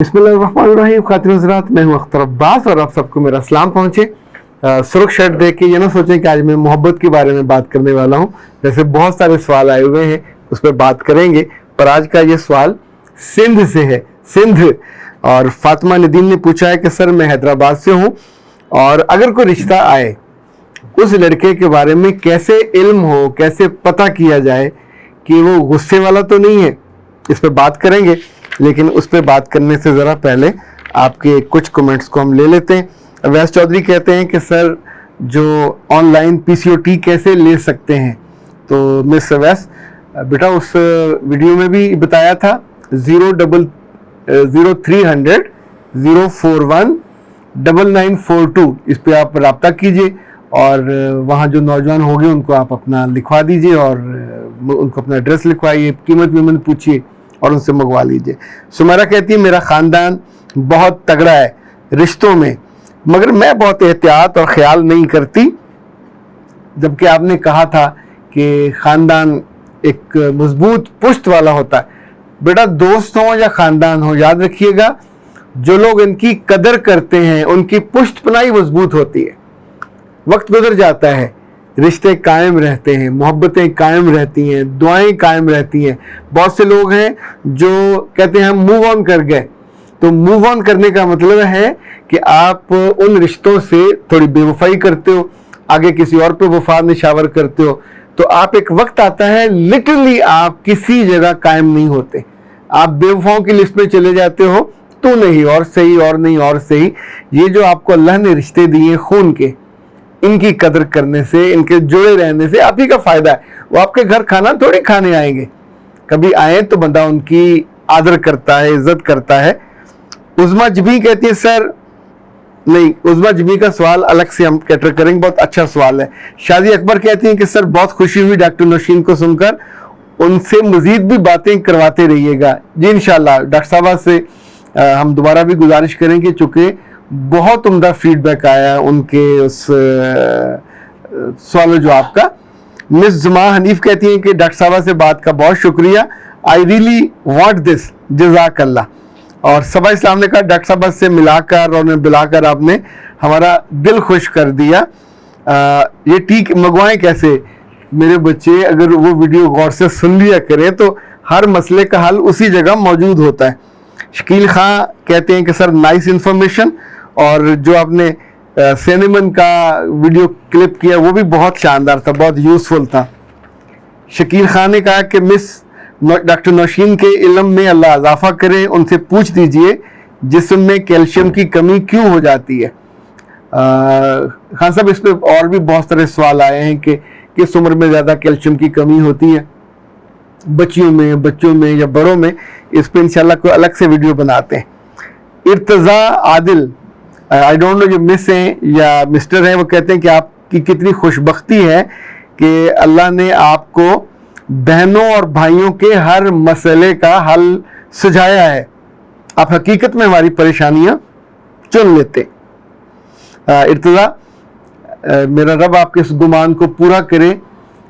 बिस्मिल्लाहिर्रहमानिर्रहीम। खातिन हज़रात, मैं हूं अख्तर अब्बास और आप सबको मेरा सलाम पहुंचे। सुर्ख शर्ट देख के ये ना सोचें कि आज मैं मोहब्बत के बारे में बात करने वाला हूं। जैसे बहुत सारे सवाल आए हुए हैं उस पर बात करेंगे, पर आज का ये सवाल सिंध से है। सिंध और फातिमा नदीम ने पूछा है कि सर मैं हैदराबाद से हूँ और अगर कोई रिश्ता आए उस लड़के के बारे में कैसे इल्म हो, कैसे पता किया जाए कि वो गुस्से वाला तो नहीं है। इस पर बात करेंगे, लेकिन उस पर बात करने से ज़रा पहले आपके कुछ कमेंट्स को हम ले लेते हैं। अवैस चौधरी कहते हैं कि सर जो ऑनलाइन PCOT कैसे ले सकते हैं। तो मिस अवैस बेटा उस वीडियो में भी बताया था 0300-041-9942 इस पे आप रब्ता कीजिए और वहाँ जो नौजवान होंगे उनको आप अपना लिखवा दीजिए और उनको अपना एड्रेस लिखवाइए, कीमत वीमत पूछिए और उनसे मंगवा लीजिए। सुमेरा कहती है मेरा ख़ानदान बहुत तगड़ा है रिश्तों में, मगर मैं बहुत एहतियात और ख्याल नहीं करती। जबकि आपने कहा था कि ख़ानदान एक मजबूत पुश्त वाला होता है। बेटा दोस्त हो या ख़ानदान हो, याद रखिएगा जो लोग इनकी कदर करते हैं उनकी पुश्त पनाही मजबूत होती है। वक्त गुजर जाता है, रिश्ते कायम रहते हैं, मोहब्बतें कायम रहती हैं, दुआएं कायम रहती हैं। बहुत से लोग हैं जो कहते हैं हम मूव ऑन कर गए। तो मूव ऑन करने का मतलब है कि आप उन रिश्तों से थोड़ी बेवफाई करते हो, आगे किसी और पे वफा निशावर करते हो, तो आप एक वक्त आता है लिटरली आप किसी जगह कायम नहीं होते। आप बेवफाओं की लिस्ट में चले जाते हो, तो नहीं और सही और नहीं और सही। ये जो आपको अल्लाह ने रिश्ते दिए खून के, इनकी कदर करने से, इनके जुड़े रहने से आप ही का फायदा है। वो आपके घर खाना थोड़ी खाने आएंगे, कभी आए तो बंदा उनकी आदर करता है, इज्जत करता है। उज़मा जबी कहती है सर नहीं, उज़मा जबी का सवाल अलग से हम कैटर करेंगे, बहुत अच्छा सवाल है। शादी अकबर कहती हैं कि सर बहुत खुशी हुई डॉक्टर नौशीन को सुनकर, उनसे मजीद भी बातें करवाते रहिएगा। जी इंशाल्लाह डॉक्टर साहबा से हम दोबारा भी गुजारिश करेंगे, चूँकि बहुत उम्दा फीडबैक आया उनके उस सवाल जवाब का। मिस जुमा हनीफ कहती हैं कि डॉक्टर साहबा से बात का बहुत शुक्रिया, आई रियली वांट दिस, जज़ाकल्लाह। और सबा इस्लाम ने कहा डॉक्टर साहबा से मिलाकर और बुलाकर आपने हमारा दिल खुश कर दिया। ये ठीक मंगवाएं कैसे? मेरे बच्चे अगर वो वीडियो गौर से सुन लिया करें तो हर मसले का हल उसी जगह मौजूद होता है। शकील खां कहते हैं कि सर नाइस इन्फॉर्मेशन, और जो आपने सिनेमन का वीडियो क्लिप किया वो भी बहुत शानदार था, बहुत यूज़फुल था। शकील खान ने कहा कि मिस डॉक्टर नौशीन के इल्म में अल्लाह इजाफा करे, उनसे पूछ दीजिए जिस्म में कैल्शियम की कमी क्यों हो जाती है। खान साहब इस पर और भी बहुत सारे सवाल आए हैं कि किस उम्र में ज़्यादा कैल्शियम की कमी होती है, बच्चों में या बड़ों में। इस पर इंशाल्लाह कोई अलग से वीडियो बनाते हैं। Irtaza Adil, I don't know जो मिस हैं या मिस्टर हैं, वो कहते हैं कि आपकी कितनी खुशबख्ती है कि अल्लाह ने आपको बहनों और भाइयों के हर मसले का हल सुझाया है। आप हकीकत में हमारी परेशानियां चुन लेते। इर्तज़ा, मेरा रब आपके इस गुमान को पूरा करे।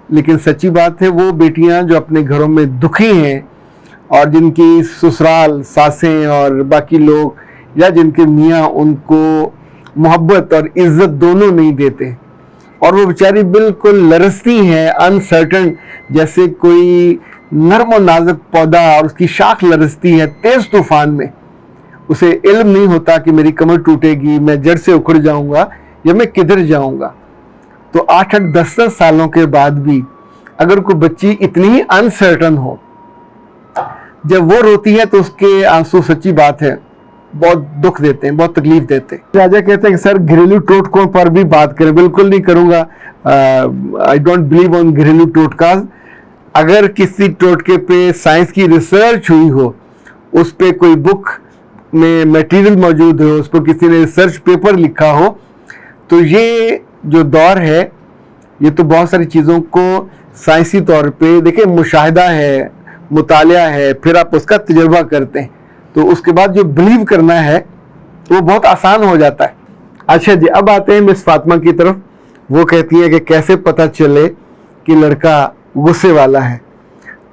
लेकिन सच्ची बात है, वो बेटियां जो अपने घरों में दुखी हैं और जिनकी ससुराल सासें और बाकी लोग या जिनके मियाँ उनको मोहब्बत और इज्जत दोनों नहीं देते और वो बेचारी बिल्कुल लरसती हैं, अनसर्टन, जैसे कोई नरम और नाजुक पौधा और उसकी शाख लरसती है तेज़ तूफान में। उसे इल्म नहीं होता कि मेरी कमर टूटेगी, मैं जड़ से उखड़ जाऊंगा या मैं किधर जाऊंगा। तो 8-8, 10-10 सालों के बाद भी अगर कोई बच्ची इतनी ही अनसर्टन हो, जब वो रोती है तो उसके आंसू सच्ची बात है बहुत दुख देते हैं, बहुत तकलीफ देते हैं। राजा कहते हैं कि सर घरेलू टोटकों पर भी बात करें। बिल्कुल नहीं करूँगा, आई डोंट बिलीव ऑन घरेलू टोटकाज। अगर किसी टोटके पे साइंस की रिसर्च हुई हो, उस पर कोई बुक में मटेरियल मौजूद हो, उस पर किसी ने रिसर्च पेपर लिखा हो, तो ये जो दौर है ये तो बहुत सारी चीज़ों को साइंसी तौर पे देखिए, मुशाहिदा है, मुतालिया है, फिर आप उसका तजुर्बा करते हैं, तो उसके बाद जो बिलीव करना है वो बहुत आसान हो जाता है। अच्छा जी, अब आते हैं मिस फातिमा की तरफ। वो कहती है कि कैसे पता चले कि लड़का गुस्से वाला है।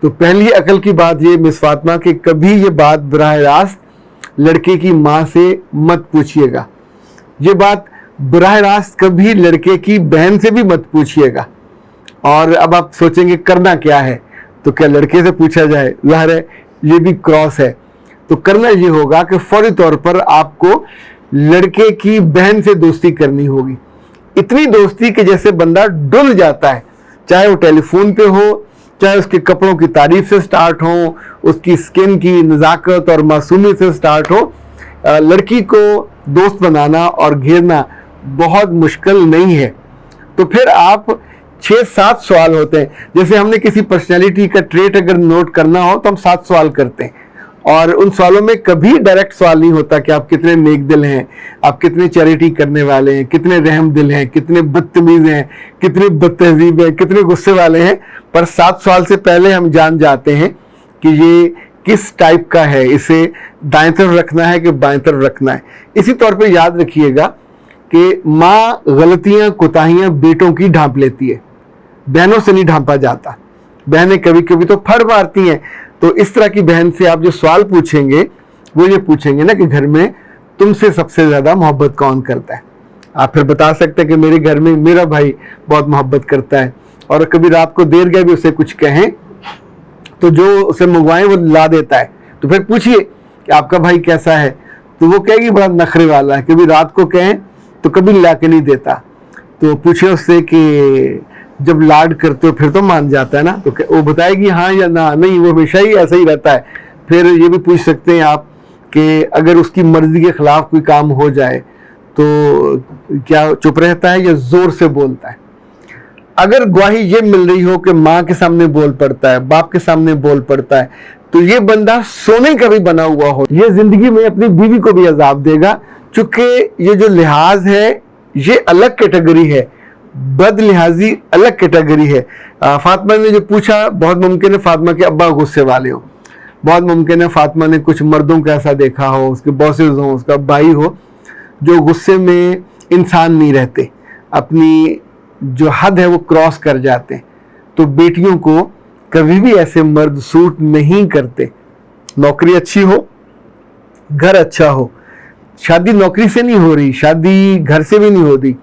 तो पहली अकल की बात ये मिस फातिमा कि कभी ये बात बराह रास्त लड़के की माँ से मत पूछिएगा। ये बात बराह रास्त कभी लड़के की बहन से भी मत पूछिएगा। और अब आप सोचेंगे करना क्या है, तो क्या लड़के से पूछा जाए? ज़ाहिर है ये भी क्रॉस है। तो करना ये होगा कि फौरी तौर पर आपको लड़के की बहन से दोस्ती करनी होगी। इतनी दोस्ती कि जैसे बंदा डुल जाता है, चाहे वो टेलीफोन पे हो, चाहे उसके कपड़ों की तारीफ से स्टार्ट हो, उसकी स्किन की नज़ाकत और मासूमियत से स्टार्ट हो। लड़की को दोस्त बनाना और घेरना बहुत मुश्किल नहीं है। तो फिर आप 6-7 सवाल होते हैं, जैसे हमने किसी पर्सनैलिटी का ट्रेट अगर नोट करना हो तो हम 7 सवाल करते हैं, और उन सवालों में कभी डायरेक्ट सवाल नहीं होता कि आप कितने नेक दिल हैं, आप कितने चैरिटी करने वाले हैं, कितने रहम दिल हैं, कितने बदतमीज हैं, कितने बदतहजीब हैं, कितने गुस्से वाले हैं। पर 7 सवाल से पहले हम जान जाते हैं कि ये किस टाइप का है, इसे दाएं तरफ रखना है कि बाएं तरफ रखना है। इसी तौर पे याद रखिएगा कि माँ गलतियां कोताहियां बेटों की ढांप लेती है, बहनों से नहीं ढांपा जाता। बहनें कभी कभी तो फड़ मारती हैं। तो इस तरह की बहन से आप जो सवाल पूछेंगे वो ये पूछेंगे ना कि घर में तुमसे सबसे ज़्यादा मोहब्बत कौन करता है। आप फिर बता सकते हैं कि मेरे घर में मेरा भाई बहुत मोहब्बत करता है। और कभी रात को देर गए भी उसे कुछ कहें तो जो उसे मंगवाएं वो ला देता है। तो फिर पूछिए कि आपका भाई कैसा है, तो वो कहेगी बड़ा नखरे वाला है। कभी रात को कहें तो कभी ला के नहीं देता। तो पूछे उससे कि जब लाड करते हो फिर तो मान जाता है ना, तो वो बताएगी हाँ या ना। नहीं, वो हमेशा ही ऐसा ही रहता है। फिर ये भी पूछ सकते हैं आप कि अगर उसकी मर्जी के खिलाफ कोई काम हो जाए तो क्या चुप रहता है या जोर से बोलता है। अगर गवाही ये मिल रही हो कि माँ के सामने बोल पड़ता है, बाप के सामने बोल पड़ता है, तो ये बंदा सोने का भी बना हुआ हो, ये जिंदगी में अपनी बीवी को भी अजाब देगा। चूंकि ये जो लिहाज है ये अलग कैटेगरी है, बद लिहाजी अलग कैटेगरी है। फातिमा ने जो पूछा, बहुत मुमकिन है फातिमा के अब्बा गुस्से वाले हो, बहुत मुमकिन है फातिमा ने कुछ मर्दों को ऐसा देखा हो, उसके बॉसेस हो, उसका भाई हो, जो गुस्से में इंसान नहीं रहते, अपनी जो हद है वो क्रॉस कर जाते हैं। तो बेटियों को कभी भी ऐसे मर्द सूट नहीं करते। नौकरी अच्छी हो, घर अच्छा हो, शादी नौकरी से नहीं हो रही, शादी घर से भी नहीं होती।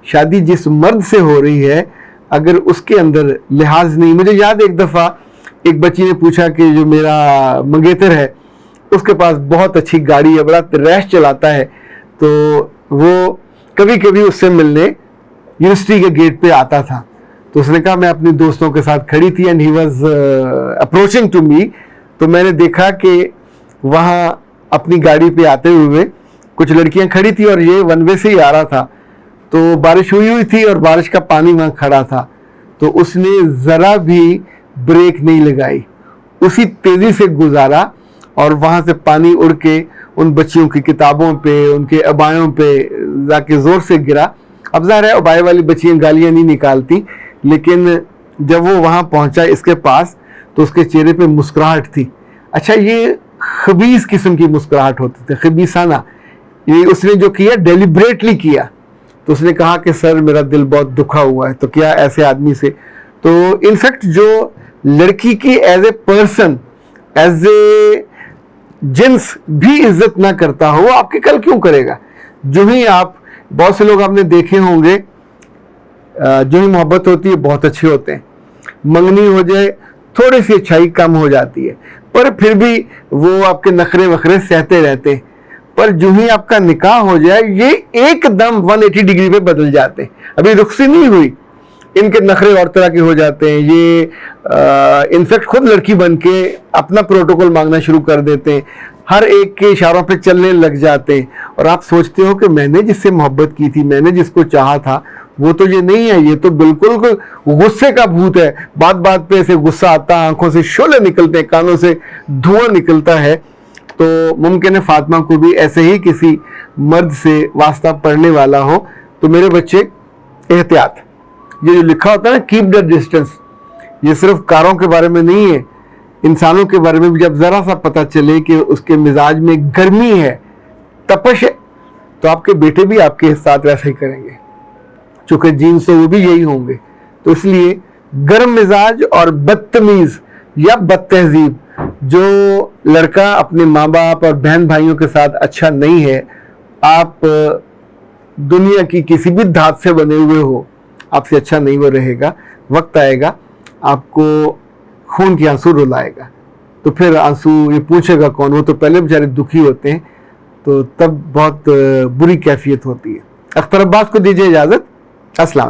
शादी जिस मर्द से हो रही है, अगर उसके अंदर लिहाज नहीं। मुझे याद एक दफ़ा एक बच्ची ने पूछा कि जो मेरा मंगेतर है उसके पास बहुत अच्छी गाड़ी है, बड़ा रैश चलाता है, तो वो कभी कभी उससे मिलने यूनिवर्सिटी के गेट पे आता था। तो उसने कहा मैं अपने दोस्तों के साथ खड़ी थी and he was approaching to me. तो मैंने देखा कि वहाँ अपनी गाड़ी पे आते हुए कुछ लड़कियां खड़ी थी और ये वन वे से ही आ रहा था। तो बारिश हुई थी और बारिश का पानी वहाँ खड़ा था, तो उसने ज़रा भी ब्रेक नहीं लगाई, उसी तेज़ी से गुजारा और वहाँ से पानी उड़ के उन बच्चियों की किताबों पे, उनके अबायों पे जाके ज़ोर से गिरा। अब ज़ाहिर है अबाए वाली बच्चियाँ गालियाँ नहीं निकालती, लेकिन जब वो वहाँ पहुँचा इसके पास तो उसके चेहरे पे मुस्कुराहट थी। अच्छा, ये खबीस किस्म की मुस्कुराहट होती थी, खबीसाना। ये उसने जो किया डेलिब्रेटली किया। तो उसने कहा कि सर मेरा दिल बहुत दुखा हुआ है। तो क्या ऐसे आदमी से, तो इनफैक्ट जो लड़की की as a person, as a जिन्स भी इज्जत ना करता हो, वो आपकी कल क्यों करेगा। जो ही आप, बहुत से लोग आपने देखे होंगे, जो ही मोहब्बत होती है बहुत अच्छे होते हैं, मंगनी हो जाए थोड़ी सी अच्छाई कम हो जाती है, पर फिर भी वो आपके नखरे वखरे सहते रहते हैं। पर जो ही आपका निकाह हो जाए ये एकदम 180 डिग्री पे बदल जाते हैं। अभी रुखसी नहीं हुई, इनके नखरे और तरह के हो जाते हैं। ये इनफैक्ट खुद लड़की बन के अपना प्रोटोकॉल मांगना शुरू कर देते हैं, हर एक के इशारों पे चलने लग जाते हैं। और आप सोचते हो कि मैंने जिससे मोहब्बत की थी, मैंने जिसको चाहा था, वो तो ये नहीं है, ये तो बिल्कुल गुस्से का भूत है। बात बात पे ऐसे गुस्सा आता है, आंखों से शोले निकलते हैं, कानों से धुआं निकलता है। तो मुमकिन है फातिमा को भी ऐसे ही किसी मर्द से वास्ता पड़ने वाला हो। तो मेरे बच्चे एहतियात, ये जो लिखा होता है ना कीप द डिस्टेंस, ये सिर्फ कारों के बारे में नहीं है, इंसानों के बारे में भी। जब ज़रा सा पता चले कि उसके मिजाज में गर्मी है, तपश है, तो आपके बेटे भी आपके साथ वैसे ही करेंगे, चूँकि जीन्स तो वो भी यही होंगे। तो इसलिए गर्म मिजाज और बदतमीज़ या बदतहजीब جو لڑکا اپنے ماں باپ اور بہن بھائیوں کے ساتھ اچھا نہیں ہے، آپ دنیا کی کسی بھی دھات سے بنے ہوئے ہو، آپ سے اچھا نہیں وہ رہے گا. وقت آئے گا آپ کو خون کے آنسو رلائے گا، تو پھر آنسو یہ پوچھے گا کون؟ وہ تو پہلے بیچارے دکھی ہوتے ہیں، تو تب بہت بری کیفیت ہوتی ہے. اختر عباس کو دیجیے اجازت. السلام.